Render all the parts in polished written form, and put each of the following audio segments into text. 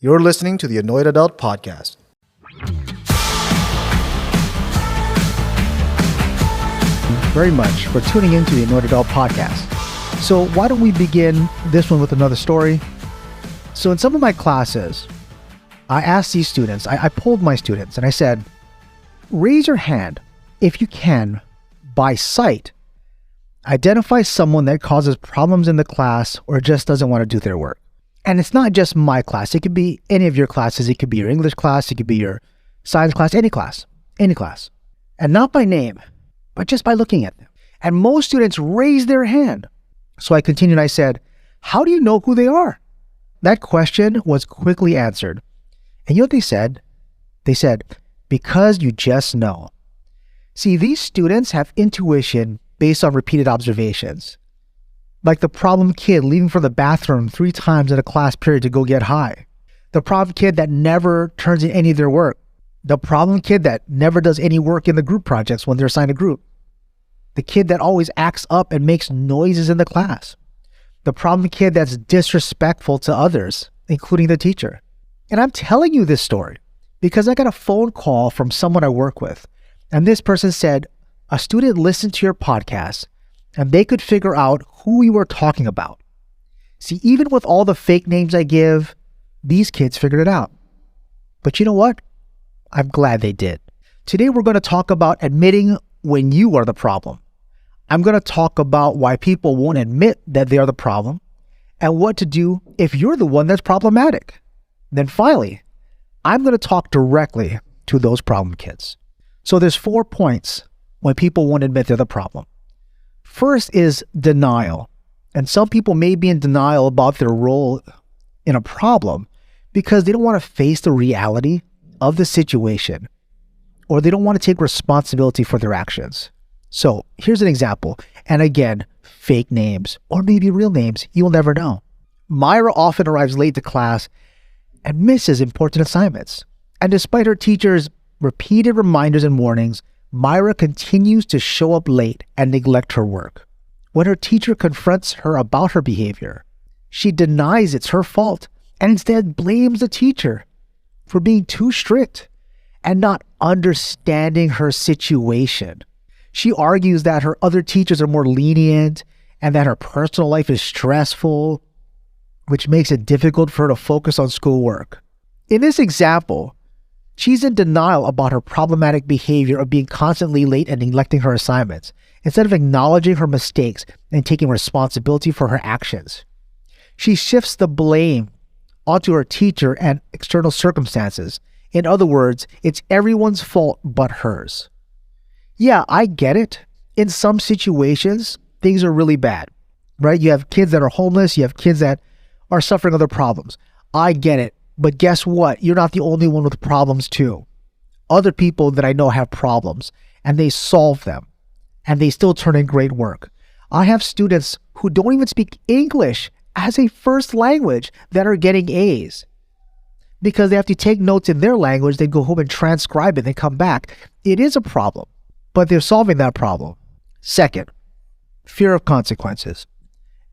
You're listening to the Annoyed Adult Podcast. Very much for tuning into the Annoyed Adult Podcast. So why don't we begin this one with another story? So in some of my classes, I asked these students, I polled my students and I said, raise your hand if you can, by sight, identify someone that causes problems in the class or just doesn't want to do their work. And it's not just my class. It could be any of your classes. It could be your English class. It could be your science class, any class. And not by name, but just by looking at them. And most students raised their hand. So I continued. I said, how do you know who they are? That question was quickly answered. And you know what they said? They said, because you just know. See, these students have intuition based on repeated observations. Like the problem kid leaving for the bathroom 3 times in a class period to go get high. The problem kid that never turns in any of their work. The problem kid that never does any work in the group projects when they're assigned a group. The kid that always acts up and makes noises in the class. The problem kid that's disrespectful to others, including the teacher. And I'm telling you this story because I got a phone call from someone I work with. And this person said, a student listened to your podcast and they could figure out who we were talking about. See, even with all the fake names I give, these kids figured it out. But you know what? I'm glad they did. Today we're going to talk about admitting when you are the problem. I'm going to talk about why people won't admit that they are the problem and what to do if you're the one that's problematic. Then finally, I'm going to talk directly to those problem kids. So there's 4 points when people won't admit they're the problem. First is denial. And some people may be in denial about their role in a problem because they don't want to face the reality of the situation or they don't want to take responsibility for their actions. So here's an example. And again, fake names or maybe real names, you will never know. Myra often arrives late to class and misses important assignments. And despite her teacher's repeated reminders and warnings, Myra continues to show up late and neglect her work. When her teacher confronts her about her behavior, she denies it's her fault and instead blames the teacher for being too strict and not understanding her situation. She argues that her other teachers are more lenient and that her personal life is stressful, which makes it difficult for her to focus on schoolwork. In this example, she's in denial about her problematic behavior of being constantly late and neglecting her assignments, instead of acknowledging her mistakes and taking responsibility for her actions. She shifts the blame onto her teacher and external circumstances. In other words, it's everyone's fault but hers. Yeah, I get it. In some situations, things are really bad, right? You have kids that are homeless. You have kids that are suffering other problems. I get it. But guess what? You're not the only one with problems too. Other people that I know have problems and they solve them and they still turn in great work. I have students who don't even speak English as a first language that are getting A's because they have to take notes in their language. They go home and transcribe it. They come back. It is a problem, but they're solving that problem. Second, fear of consequences.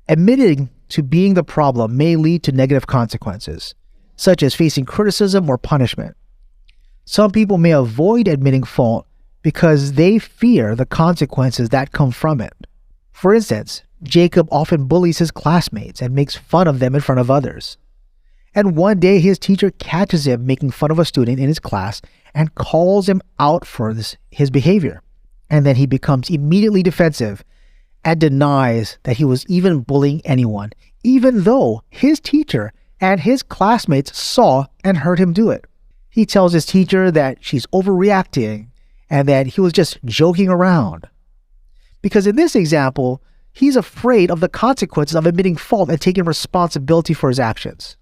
Admitting to being the problem may lead to negative consequences, such as facing criticism or punishment. Some people may avoid admitting fault because they fear the consequences that come from it. For instance, Jacob often bullies his classmates and makes fun of them in front of others. And one day his teacher catches him making fun of a student in his class and calls him out for his behavior. And then he becomes immediately defensive and denies that he was even bullying anyone, even though his teacher and his classmates saw and heard him do it. He tells his teacher that she's overreacting and that he was just joking around. Because in this example, he's afraid of the consequences of admitting fault and taking responsibility for his actions.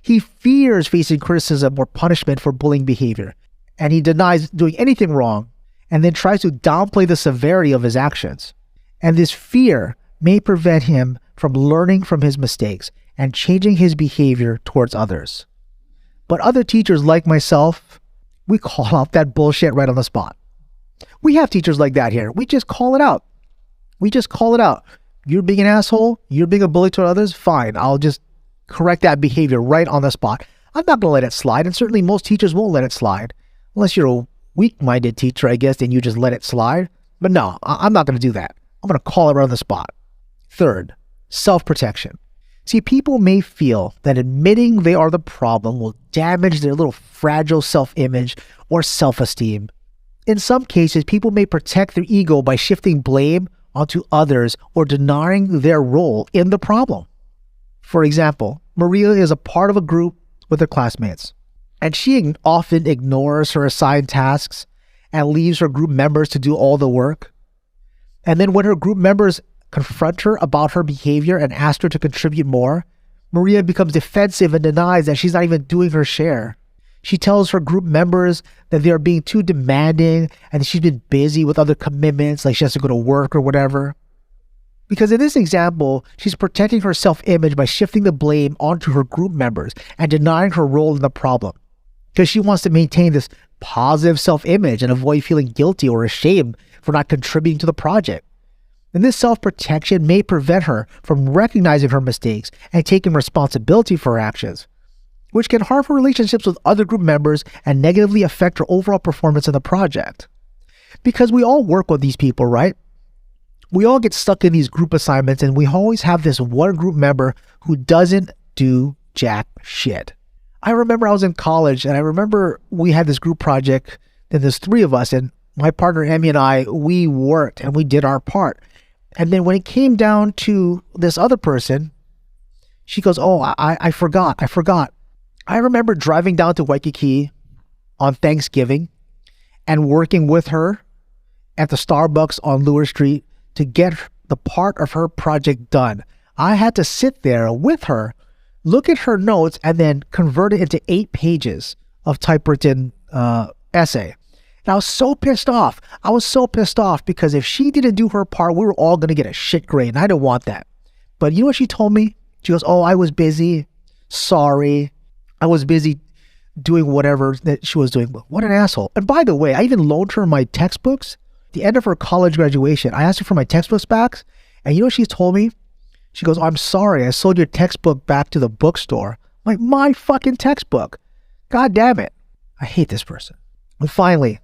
He fears facing criticism or punishment for bullying behavior, and he denies doing anything wrong and then tries to downplay the severity of his actions. And this fear may prevent him from learning from his mistakes and changing his behavior towards others. But other teachers like myself, we call out that bullshit right on the spot. We have teachers like that here. We just call it out. You're being an asshole. You're being a bully to others. Fine. I'll just correct that behavior right on the spot. I'm not going to let it slide. And certainly most teachers won't let it slide. Unless you're a weak-minded teacher, I guess, then you just let it slide. But no, I'm not going to do that. I'm going to call it right on the spot. Third, self-protection. See, people may feel that admitting they are the problem will damage their little fragile self-image or self-esteem. In some cases, people may protect their ego by shifting blame onto others or denying their role in the problem. For example, Maria is a part of a group with her classmates, and she often ignores her assigned tasks and leaves her group members to do all the work. And then when her group members confront her about her behavior and ask her to contribute more, Maria becomes defensive and denies that she's not even doing her share. She tells her group members that they are being too demanding and that she's been busy with other commitments, like she has to go to work or whatever. Because in this example, she's protecting her self-image by shifting the blame onto her group members and denying her role in the problem. Because she wants to maintain this positive self-image and avoid feeling guilty or ashamed for not contributing to the project. And this self-protection may prevent her from recognizing her mistakes and taking responsibility for her actions, which can harm her relationships with other group members and negatively affect her overall performance in the project. Because we all work with these people, right? We all get stuck in these group assignments, and we always have this one group member who doesn't do jack shit. I remember I was in college, and I remember we had this group project, and there's 3 of us, and my partner Emmy and I, we worked and we did our part. And then when it came down to this other person, she goes, oh, I forgot. I remember driving down to Waikiki on Thanksgiving and working with her at the Starbucks on Lure Street to get the part of her project done. I had to sit there with her, look at her notes, and then convert it into 8 pages of typewritten essay. And I was so pissed off. Because if she didn't do her part, we were all going to get a shit grade, and I didn't want that. But you know what she told me? She goes, oh, I was busy. Sorry. I was busy doing whatever that she was doing. What an asshole. And by the way, I even loaned her my textbooks. At the end of her college graduation, I asked her for my textbooks back. And you know what she told me? She goes, oh, I'm sorry. I sold your textbook back to the bookstore. I'm like, my fucking textbook. God damn it. I hate this person. And finally,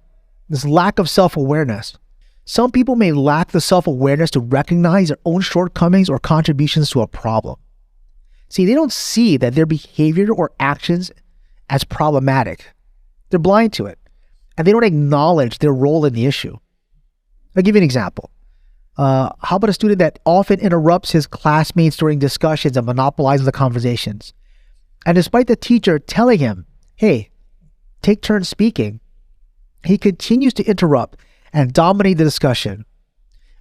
this lack of self-awareness. Some people may lack the self-awareness to recognize their own shortcomings or contributions to a problem. See, they don't see that their behavior or actions as problematic. They're blind to it, and they don't acknowledge their role in the issue. I'll give you an example. How about a student that often interrupts his classmates during discussions and monopolizes the conversations? And despite the teacher telling him, hey, take turns speaking, he continues to interrupt and dominate the discussion.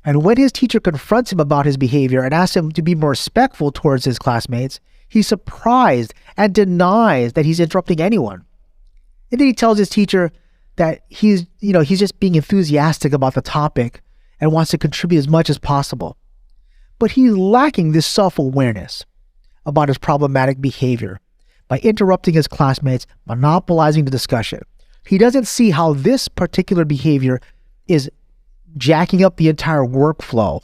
And when his teacher confronts him about his behavior and asks him to be more respectful towards his classmates, he's surprised and denies that he's interrupting anyone. And then he tells his teacher that he's just being enthusiastic about the topic and wants to contribute as much as possible. But he's lacking this self-awareness about his problematic behavior by interrupting his classmates, monopolizing the discussion. He doesn't see how this particular behavior is jacking up the entire workflow.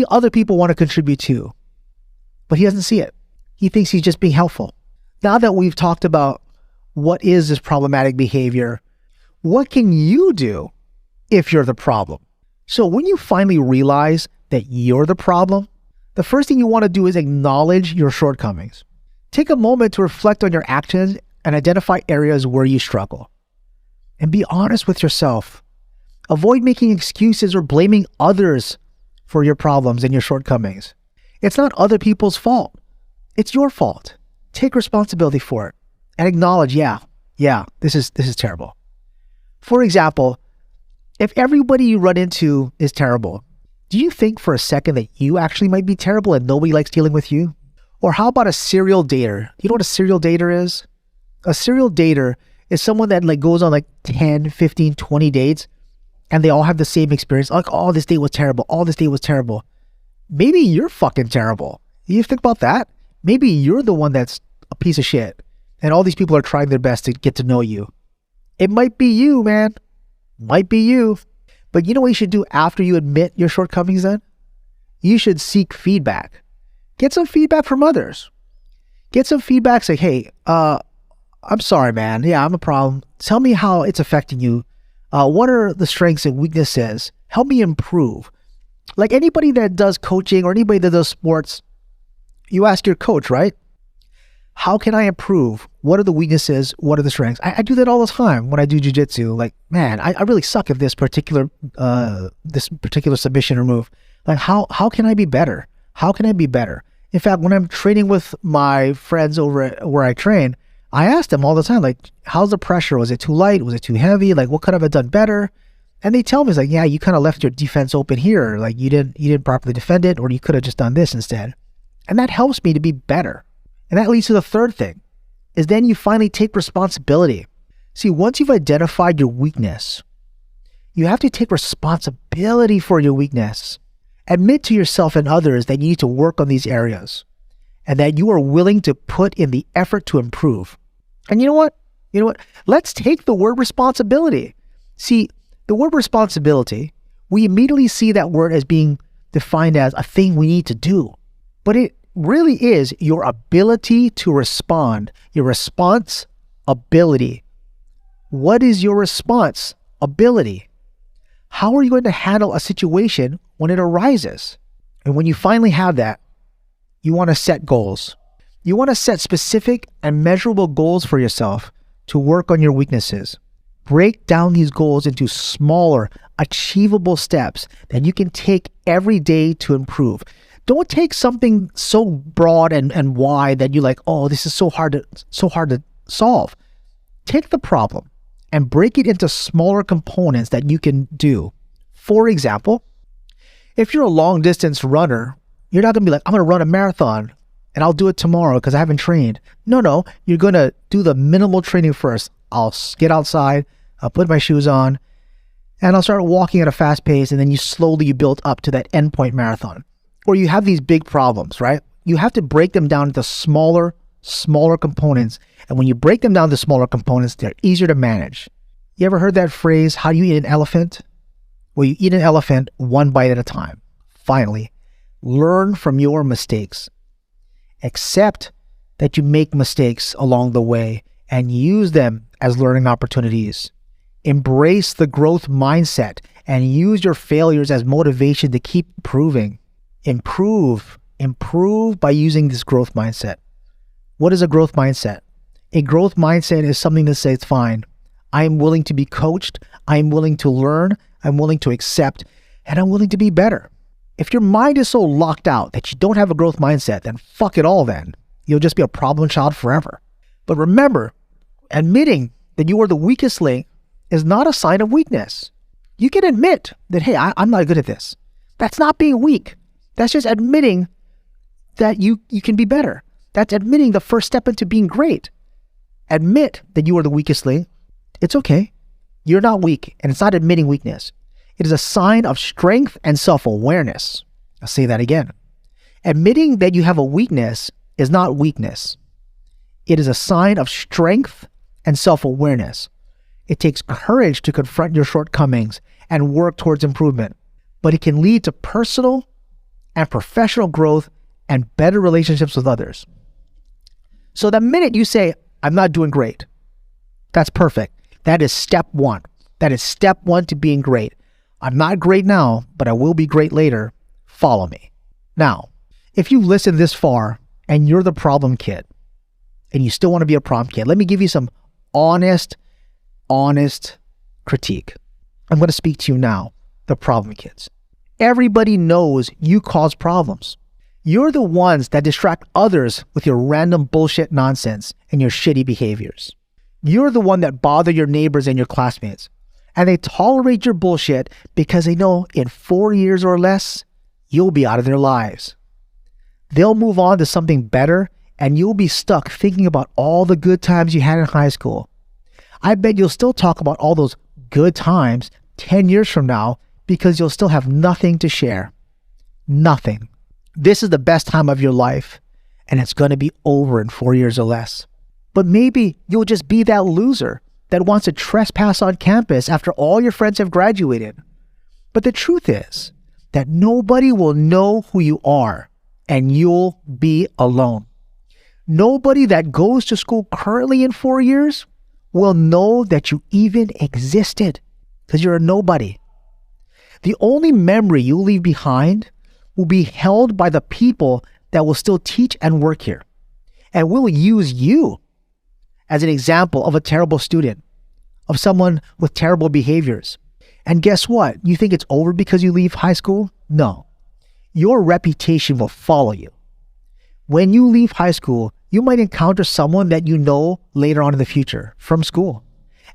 Other people want to contribute too, but he doesn't see it. He thinks he's just being helpful. Now that we've talked about what is this problematic behavior, what can you do if you're the problem? So when you finally realize that you're the problem, the first thing you want to do is acknowledge your shortcomings. Take a moment to reflect on your actions and identify areas where you struggle. And be honest with yourself. Avoid making excuses or blaming others for your problems and your shortcomings. It's not other people's fault. It's your fault. Take responsibility for it and acknowledge, yeah, this is terrible. For example, if everybody you run into is terrible, do you think for a second that you actually might be terrible and nobody likes dealing with you? Or how about a serial dater? You know what a serial dater is? A serial dater is someone that goes on 10, 15, 20 dates, and they all have the same experience. Oh, this date was terrible. Oh, this date was terrible. Maybe you're fucking terrible. You think about that? Maybe you're the one that's a piece of shit, and all these people are trying their best to get to know you. It might be you, man. Might be you. But you know what you should do after you admit your shortcomings then? You should seek feedback. Get some feedback from others. Get some feedback. Say, hey, I'm sorry, man. Yeah, I'm a problem. Tell me how it's affecting you. What are the strengths and weaknesses? Help me improve. Like anybody that does coaching or anybody that does sports, you ask your coach, right? How can I improve? What are the weaknesses? What are the strengths? I do that all the time when I do jujitsu. Like, man, I really suck at this particular submission or move. Like, how can I be better? How can I be better? In fact, when I'm training with my friends over where I train, I ask them all the time, like, how's the pressure? Was it too light? Was it too heavy? Like, what could I have done better? And they tell me, it's like, yeah, you kind of left your defense open here. Like, you didn't properly defend it, or you could have just done this instead. And that helps me to be better. And that leads to the third thing, is then you finally take responsibility. See, once you've identified your weakness, you have to take responsibility for your weakness. Admit to yourself and others that you need to work on these areas and that you are willing to put in the effort to improve. And you know what? Let's take the word responsibility. See, the word responsibility, we immediately see that word as being defined as a thing we need to do. But it really is your ability to respond, your response ability. What is your response ability? How are you going to handle a situation when it arises? And when you finally have that, you want to set goals. You want to set specific and measurable goals for yourself to work on your weaknesses. Break down these goals into smaller, achievable steps that you can take every day to improve. Don't take something so broad and wide that you're like, oh, this is so hard to solve. Take the problem and break it into smaller components that you can do. For example, if you're a long distance runner, you're not going to be like, I'm going to run a marathon and I'll do it tomorrow because I haven't trained. No, you're going to do the minimal training first. I'll get outside, I'll put my shoes on, and I'll start walking at a fast pace, and then you build up to that endpoint marathon. Or you have these big problems, right? You have to break them down into smaller components. And when you break them down to smaller components, they're easier to manage. You ever heard that phrase, how do you eat an elephant? Well, you eat an elephant one bite at a time. Finally, learn from your mistakes. Accept that you make mistakes along the way and use them as learning opportunities. Embrace the growth mindset and use your failures as motivation to keep improving. Improve by using this growth mindset. What is a growth mindset? A growth mindset is something that says, fine, I am willing to be coached, I am willing to learn, I'm willing to accept, and I'm willing to be better. If your mind is so locked out that you don't have a growth mindset, then fuck it all then. You'll just be a problem child forever. But remember, admitting that you are the weakest link is not a sign of weakness. You can admit that, hey, I'm not good at this. That's not being weak. That's just admitting that you can be better. That's admitting the first step into being great. Admit that you are the weakest link. It's okay. You're not weak, and it's not admitting weakness. It is a sign of strength and self-awareness. I'll say that again. Admitting that you have a weakness is not weakness. It is a sign of strength and self-awareness. It takes courage to confront your shortcomings and work towards improvement, but it can lead to personal and professional growth and better relationships with others. So the minute you say, I'm not doing great, that's perfect. That is step one. That is step one to being great. I'm not great now, but I will be great later. Follow me. Now, if you've listened this far and you're the problem kid and you still want to be a problem kid, let me give you some honest critique. I'm going to speak to you now, the problem kids. Everybody knows you cause problems. You're the ones that distract others with your random bullshit nonsense and your shitty behaviors. You're the one that bother your neighbors and your classmates. And they tolerate your bullshit because they know in 4 years or less, you'll be out of their lives. They'll move on to something better and you'll be stuck thinking about all the good times you had in high school. I bet you'll still talk about all those good times 10 years from now because you'll still have nothing to share. Nothing. This is the best time of your life and it's going to be over in 4 years or less. But maybe you'll just be that loser that wants to trespass on campus after all your friends have graduated. But the truth is that nobody will know who you are and you'll be alone. Nobody that goes to school currently in 4 years will know that you even existed because you're a nobody. The only memory you leave behind will be held by the people that will still teach and work here, and will use you as an example of a terrible student, of someone with terrible behaviors. And guess what? You think it's over because you leave high school? No. Your reputation will follow you. When you leave high school, you might encounter someone that you know later on in the future from school,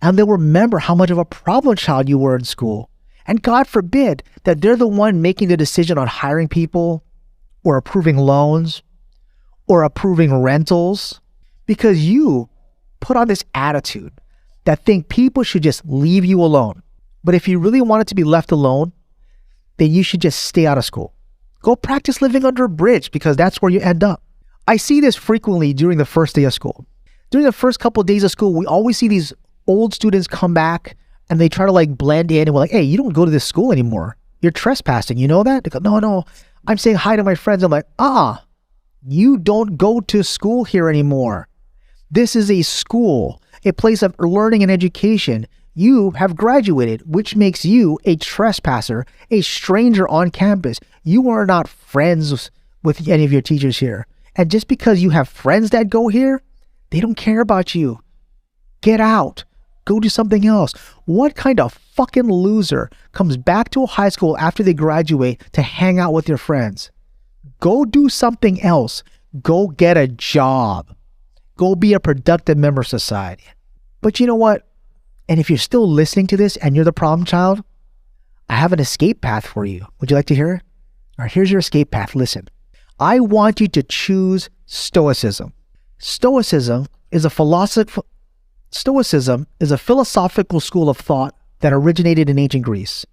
and they'll remember how much of a problem child you were in school. And God forbid that they're the one making the decision on hiring people or approving loans or approving rentals, because you put on this attitude that think people should just leave you alone. But if you really wanted to be left alone, then you should just stay out of school. Go practice living under a bridge, because that's where you end up. I see this frequently during the first day of school. During the first couple of days of school, we always see these old students come back and they try to blend in, and we're like, hey, you don't go to this school anymore. You're trespassing. You know that? They go, no, I'm saying hi to my friends. I'm like, you don't go to school here anymore. This is a school, a place of learning and education. You have graduated, which makes you a trespasser, a stranger on campus. You are not friends with any of your teachers here. And just because you have friends that go here, they don't care about you. Get out. Go do something else. What kind of fucking loser comes back to a high school after they graduate to hang out with your friends? Go do something else. Go get a job. Go be a productive member of society. But you know what? And if you're still listening to this and you're the problem child, I have an escape path for you. Would you like to hear it? All right, here's your escape path. Listen. I want you to choose Stoicism. Stoicism is a philosophical school of thought that originated in ancient Greece.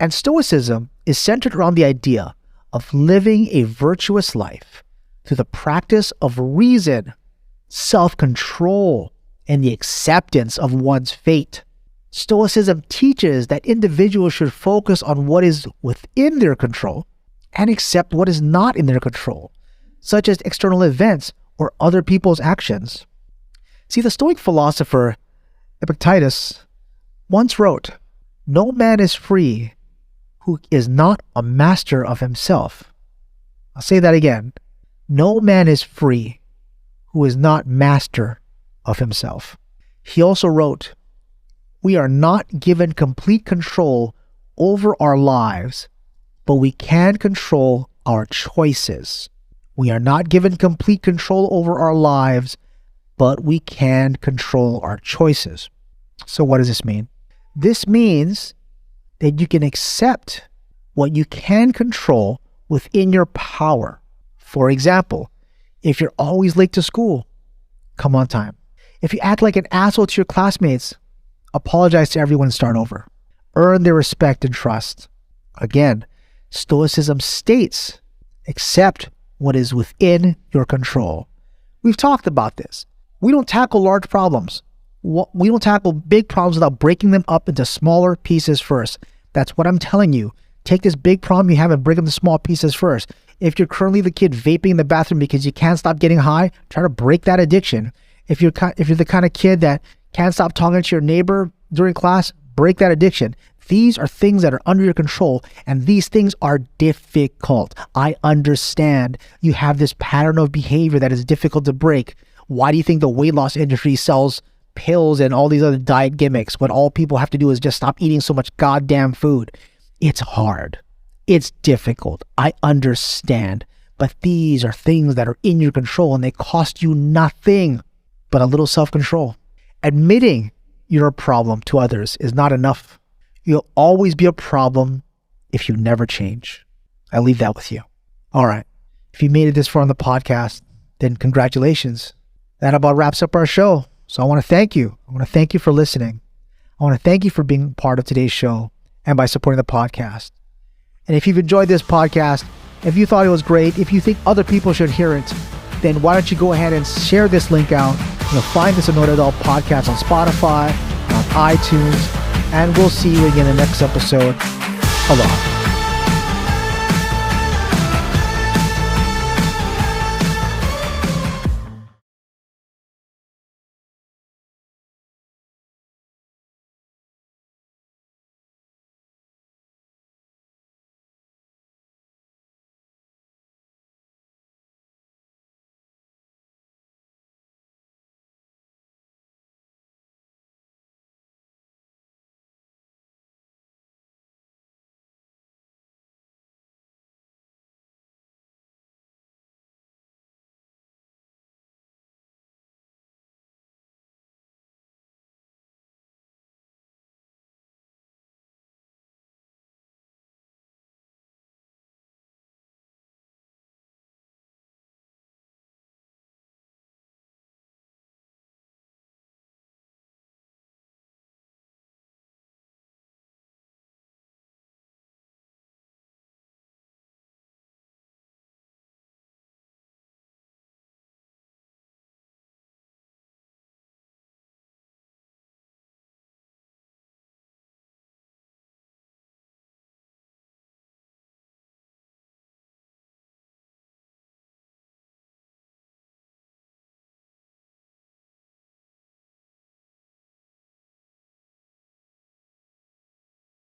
And Stoicism is centered around the idea of living a virtuous life through the practice of reason, self-control, and the acceptance of one's fate. Stoicism teaches that individuals should focus on what is within their control and accept what is not in their control, such as external events or other people's actions. See, the Stoic philosopher Epictetus once wrote, "No man is free who is not a master of himself." I'll say that again. No man is free who is not master of himself. He also wrote, "We are not given complete control over our lives, but we can control our choices." We are not given complete control over our lives, but we can control our choices. So what does this mean? This means that you can accept what you can control within your power. For example, if you're always late to school, come on time. If you act like an asshole to your classmates, apologize to everyone and start over. Earn their respect and trust. Again, Stoicism states, accept what is within your control. We've talked about this. We don't tackle large problems. We don't tackle big problems without breaking them up into smaller pieces first. That's what I'm telling you. Take this big problem you have and break them into small pieces first. If you're currently the kid vaping in the bathroom because you can't stop getting high, try to break that addiction. If you're the kind of kid that can't stop talking to your neighbor during class, break that addiction. These are things that are under your control, and these things are difficult. I understand you have this pattern of behavior that is difficult to break. Why do you think the weight loss industry sells pills and all these other diet gimmicks when all people have to do is just stop eating so much goddamn food? It's hard. It's difficult. I understand. But these are things that are in your control, and they cost you nothing but a little self-control. Admitting you're a problem to others is not enough. You'll always be a problem if you never change. I leave that with you. All right. If you made it this far on the podcast, then congratulations. That about wraps up our show. So I want to thank you. I want to thank you for listening. I want to thank you for being part of today's show and by supporting the podcast. And if you've enjoyed this podcast, if you thought it was great, if you think other people should hear it, then why don't you go ahead and share this link out. You'll find this Annoyed Adult podcast on Spotify, on iTunes, and we'll see you again in the next episode. Aloha.